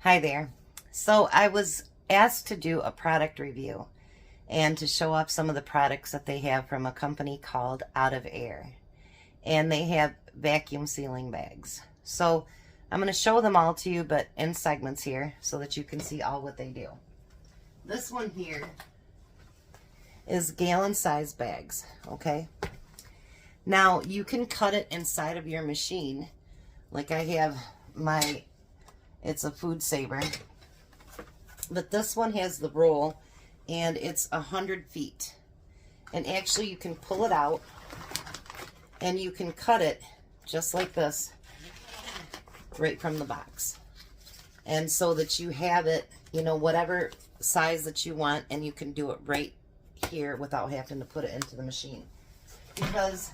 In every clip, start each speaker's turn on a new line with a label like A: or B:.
A: Hi there. So I was asked to do a product review and to show off some of the products that they have from a company called Out of Air. And they have vacuum sealing bags. So I'm going to show them all to you, but in segments here so that you can see all what they do. This one here is gallon size bags, okay? Now you can cut it inside of your machine. Like I have it's a Food Saver, but this one has the roll and it's 100 feet, and actually you can pull it out and you can cut it just like this right from the box, and so that you have it, you know, whatever size that you want, and you can do it right here without having to put it into the machine. Because,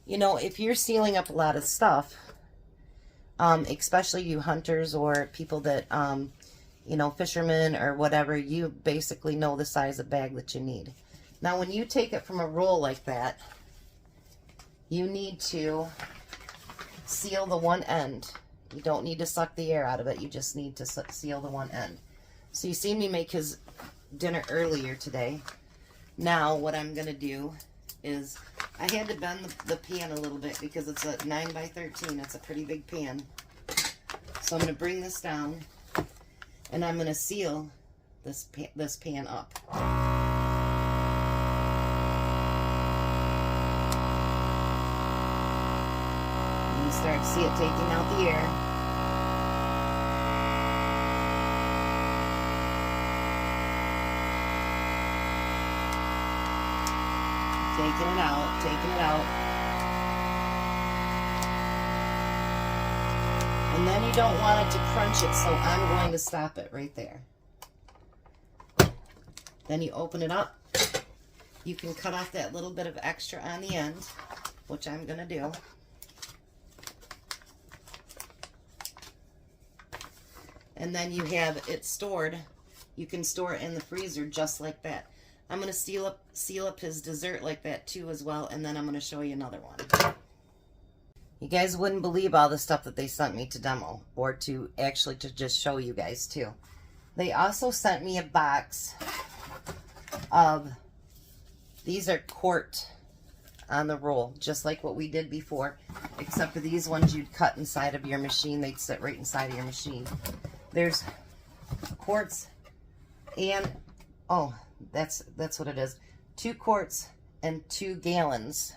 A: you know, if you're sealing up a lot of stuff, especially you hunters or people that, you know, fishermen or whatever, you basically know the size of bag that you need. Now, when you take it from a roll like that, you need to seal the one end. You don't need to suck the air out of it. You just need to seal the one end. So you seen me make his dinner earlier today. Now, what I'm going to do is, I had to bend the pan a little bit because it's a 9 by 13. It's a pretty big pan. So I'm going to bring this down and I'm going to seal this pan up. And you start to see it taking out the air. Taking it out, taking it out. And then you don't want it to crunch it, so I'm going to stop it right there. Then you open it up. You can cut off that little bit of extra on the end, which I'm going to do. And then you have it stored. You can store it in the freezer just like that. I'm going to seal up his dessert like that too as well, and then I'm going to show you another one. You guys wouldn't believe all the stuff that they sent me to demo, or to actually to just show you guys too. They also sent me a box of, these are quart on the roll, just like what we did before, except for these ones you'd cut inside of your machine. They'd sit right inside of your machine. There's quarts and, oh, that's what it is. 2 quarts and 2 gallons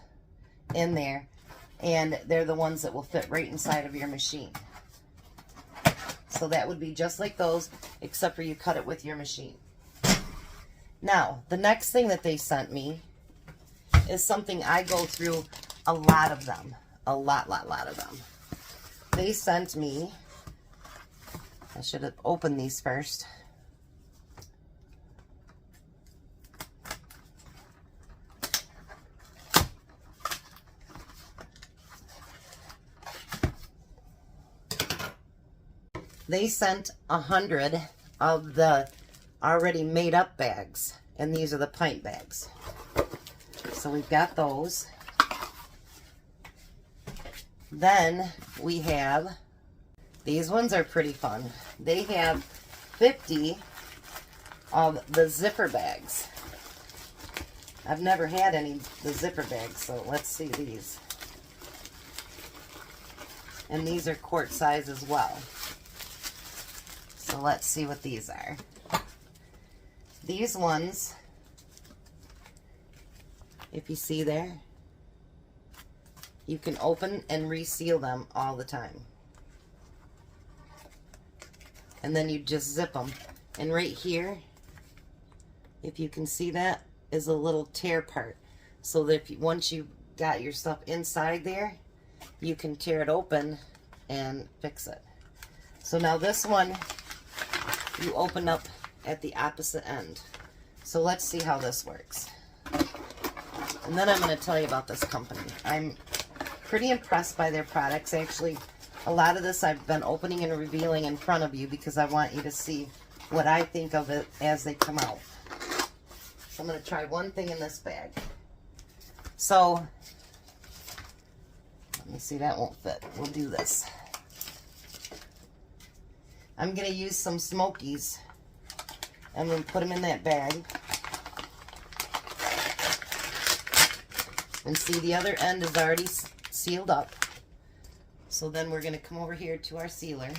A: in there, and they're the ones that will fit right inside of your machine. So that would be just like those, except for you cut it with your machine. Now, the next thing that they sent me is something I go through a lot of them. A lot of them. They sent me, I should have opened these first. They sent 100 of the already made up bags, and these are the pint bags. So we've got those. Then we have, these ones are pretty fun. They have 50 of the zipper bags. I've never had any of the zipper bags, so let's see these. And these are quart size as well. So let's see what these are. These ones, if you see there, you can open and reseal them all the time. And then you just zip them. And right here, if you can see that, is a little tear part. So that once you got your stuff inside there, you can tear it open and fix it. So now this one, you open up at the opposite end. So let's see how this works. And then I'm going to tell you about this company. I'm pretty impressed by their products. Actually, a lot of this I've been opening and revealing in front of you because I want you to see what I think of it as they come out. So I'm going to try one thing in this bag. So, let me see, that won't fit. We'll do this. I'm going to use some Smokies. I'm going to put them in that bag. And see, the other end is already sealed up. So then we're going to come over here to our sealer.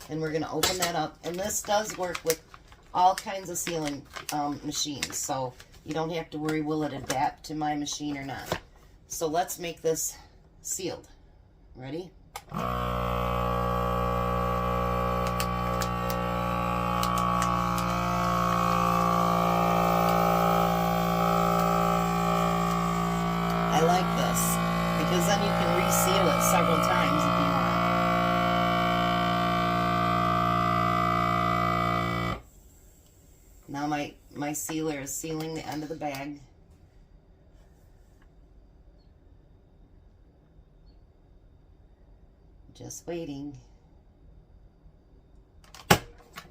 A: And we're going to open that up. And this does work with all kinds of sealing machines. So you don't have to worry, will it adapt to my machine or not. So let's make this sealed. Ready? I like this because then you can reseal it several times if you want. Now my sealer is sealing the end of the bag. Just waiting.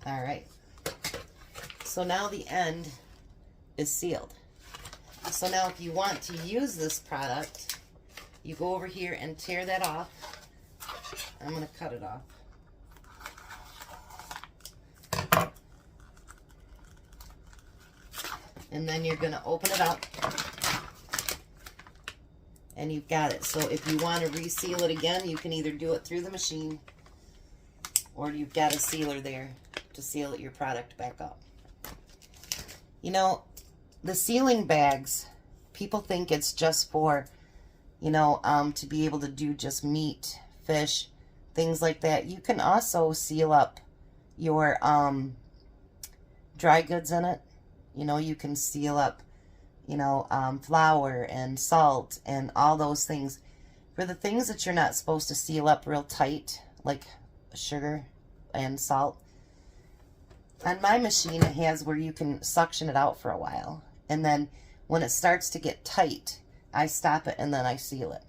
A: All right. So now the end is sealed. So now if you want to use this product, you go over here and tear that off. I'm going to cut it off. And then you're going to open it up. And you've got it. So if you want to reseal it again, you can either do it through the machine or you've got a sealer there to seal your product back up. You know, the sealing bags, people think it's just for, you know, to be able to do just meat, fish, things like that. You can also seal up your dry goods in it. You know, you can seal up, you know, flour and salt and all those things. For the things that you're not supposed to seal up real tight, like sugar and salt, on my machine it has where you can suction it out for a while. And then when it starts to get tight, I stop it and then I seal it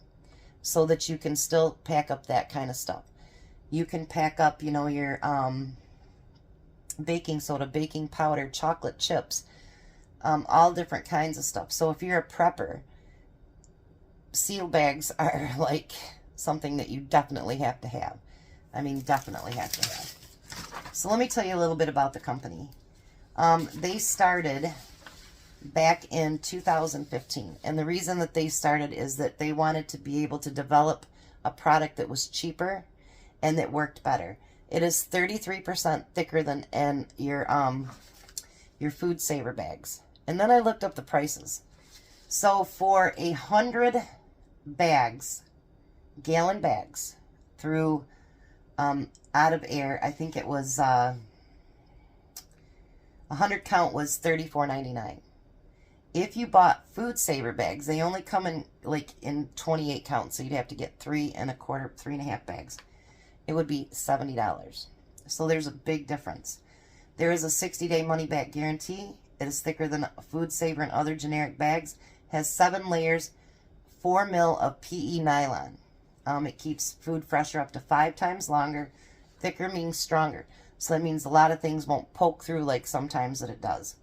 A: so that you can still pack up that kind of stuff. You can pack up, you know, your baking soda, baking powder, chocolate chips, all different kinds of stuff. So if you're a prepper, seal bags are like something that you definitely have to have. I mean, definitely have to have. So let me tell you a little bit about the company. They started back in 2015. And the reason that they started is that they wanted to be able to develop a product that was cheaper and that worked better. It is 33% thicker than your Food Saver bags. And then I looked up the prices. So for 100 bags, gallon bags, through Out of Air, I think it was 100 count was $34.99. If you bought Food Saver bags, they only come in like in 28 counts, so you'd have to get 3.25 bags. It would be $70. So there's a big difference. There is a 60-day money-back guarantee. It is thicker than Food Saver and other generic bags. Has 7 layers, 4 mil of PE nylon. It keeps food fresher up to 5 times longer. Thicker means stronger. So that means a lot of things won't poke through like sometimes that it does.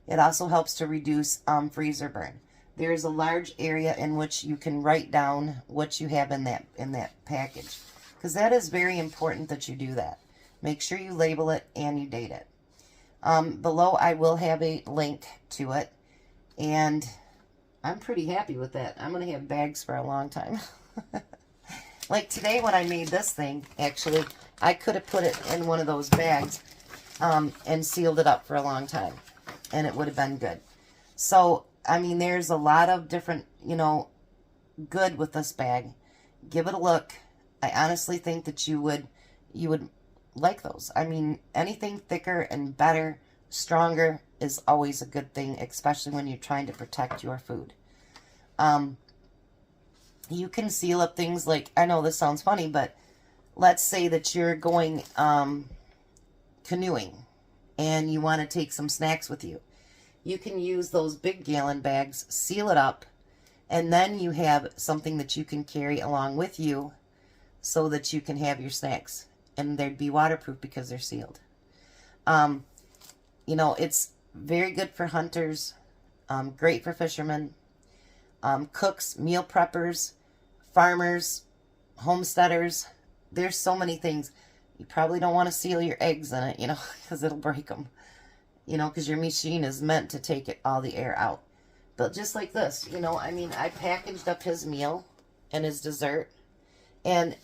A: It also helps to reduce freezer burn. There is a large area in which you can write down what you have in that package, because that is very important that you do that. Make sure you label it and you date it. Below I will have a link to it, and I'm pretty happy with that. I'm going to have bags for a long time. Like today when I made this thing, actually, I could have put it in one of those bags and sealed it up for a long time, and it would have been good. So, I mean, there's a lot of different, you know, good with this bag. Give it a look. I honestly think that you would like those. I mean, anything thicker and better, stronger is always a good thing, especially when you're trying to protect your food. You can seal up things like, I know this sounds funny, but let's say that you're going canoeing and you want to take some snacks with you. You can use those big gallon bags, seal it up, and then you have something that you can carry along with you so that you can have your snacks. And they'd be waterproof because they're sealed. You know, it's very good for hunters, great for fishermen, cooks, meal preppers, farmers, homesteaders, there's so many things. You probably don't want to seal your eggs in it, you know, because it'll break them. You know, because your machine is meant to take all the air out. But just like this, you know, I mean, I packaged up his meal and his dessert. And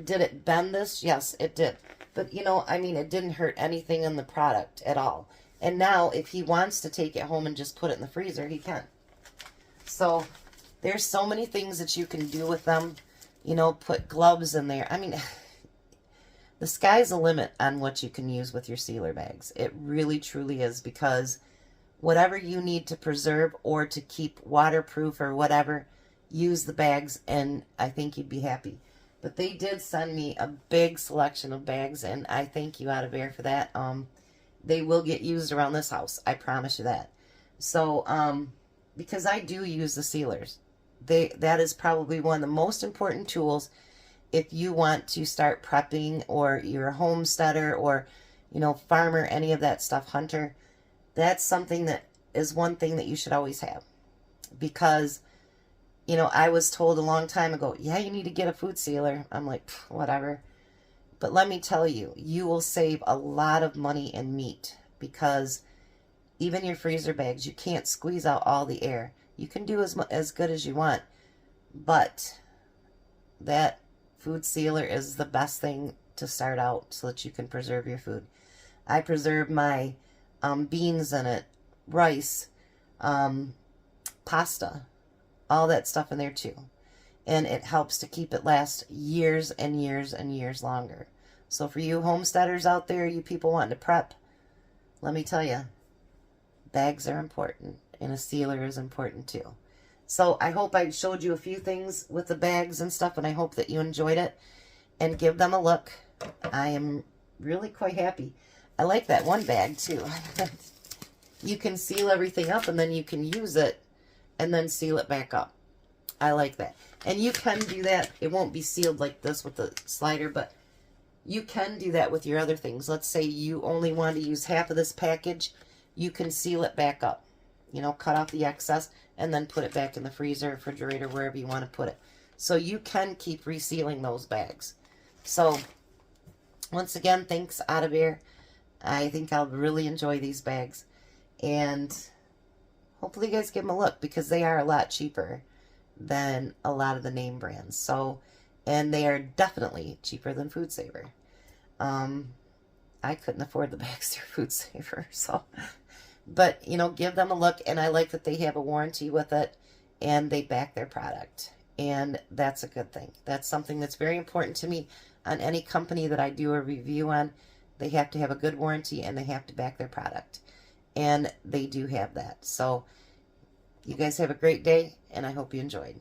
A: did it bend this? Yes, it did. But, you know, I mean, it didn't hurt anything in the product at all. And now, if he wants to take it home and just put it in the freezer, he can. So, there's so many things that you can do with them. You know, put gloves in there. I mean, the sky's the limit on what you can use with your sealer bags. It really, truly is, because whatever you need to preserve or to keep waterproof or whatever, use the bags, and I think you'd be happy. But they did send me a big selection of bags, and I thank you, Out of Air, for that. They will get used around this house. I promise you that. So, because I do use the sealers. That is probably one of the most important tools if you want to start prepping, or you're a homesteader, or, you know, farmer, any of that stuff, hunter. That's something that is one thing that you should always have. Because, you know, I was told a long time ago, yeah, you need to get a food sealer. I'm like, whatever. But let me tell you, you will save a lot of money in meat, because even your freezer bags, you can't squeeze out all the air. You can do as good as you want, but that food sealer is the best thing to start out so that you can preserve your food. I preserve my beans in it, rice, pasta, all that stuff in there too. And it helps to keep it last years and years and years longer. So for you homesteaders out there, you people wanting to prep, let me tell you, bags are important, and a sealer is important too. So I hope I showed you a few things with the bags and stuff, and I hope that you enjoyed it. And give them a look. I am really quite happy. I like that one bag too. You can seal everything up, and then you can use it and then seal it back up. I like that. And you can do that. It won't be sealed like this with the slider, but you can do that with your other things. Let's say you only want to use half of this package. You can seal it back up. You know, cut off the excess and then put it back in the freezer, refrigerator, wherever you want to put it. So you can keep resealing those bags. So, once again, thanks, Out of Air. I think I'll really enjoy these bags. And hopefully you guys give them a look, because they are a lot cheaper than a lot of the name brands. So, and they are definitely cheaper than Food Saver. I couldn't afford the bags through Food Saver, so... But, you know, give them a look, and I like that they have a warranty with it, and they back their product, and that's a good thing. That's something that's very important to me on any company that I do a review on. They have to have a good warranty, and they have to back their product, and they do have that. So, you guys have a great day, and I hope you enjoyed.